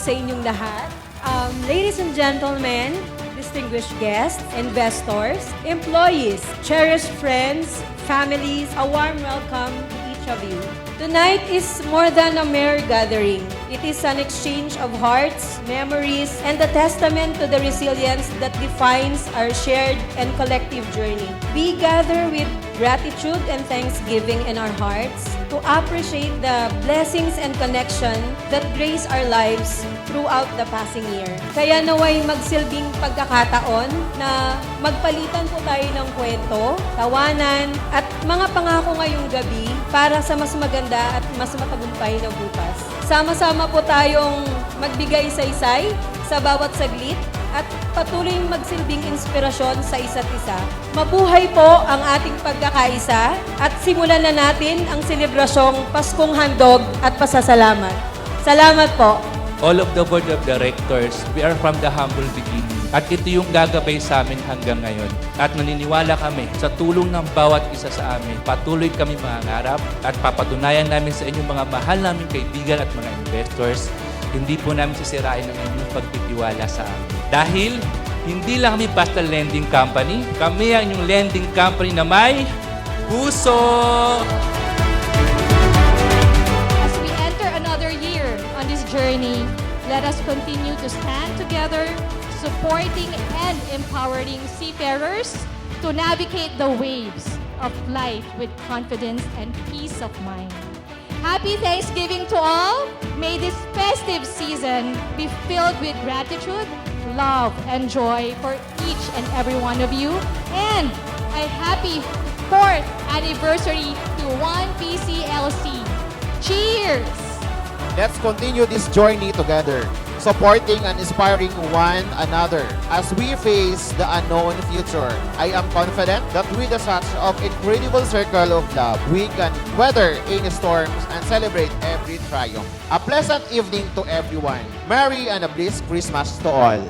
sa inyong lahat. Ladies and gentlemen, distinguished guests, investors, employees, cherished friends, families, a warm welcome to each of you. Tonight is more than a mere gathering. It is an exchange of hearts, memories, and a testament to the resilience that defines our shared and collective journey. We gather with gratitude and thanksgiving in our hearts to appreciate the blessings and connection that grace our lives throughout the passing year. Kaya naway magsilbing pagkakataon na magpalitan po tayo ng kwento, tawanan, at mga pangako ngayong gabi para sa mas maganda at mas matagumpay na bukas. Sama-sama po tayong magbigay saysay sa bawat saglit at patuloy magsilbing inspirasyon sa isa't isa. Mabuhay po ang ating pagkakaisa at simulan na natin ang selebrasyong Paskong Handog at Pasasalamat. Salamat po. All of the board of directors, we are from the humble beginning. At ito yung gagabay sa amin hanggang ngayon. At naniniwala kami sa tulong ng bawat isa sa amin. Patuloy kami mangangarap at papatunayan namin sa inyong mga mahal naming kaibigan at mga investors, hindi po namin sisirain ang inyong pagtitiwala sa amin. Dahil hindi lang kami basta lending company, kami ang inyong lending company na may puso! As we enter another year on this journey, let us continue to stand together, supporting and empowering seafarers to navigate the waves of life with confidence and peace of mind. Happy Thanksgiving to all. May this festive season be filled with gratitude, love, and joy for each and every one of you. And a happy 4th anniversary to 1PCLC. Cheers! Let's continue this journey together, supporting and inspiring one another as we face the unknown future. I am confident that with the such of incredible circle of love, we can weather any storms and celebrate every triumph. A pleasant evening to everyone. Merry and a blessed Christmas to all.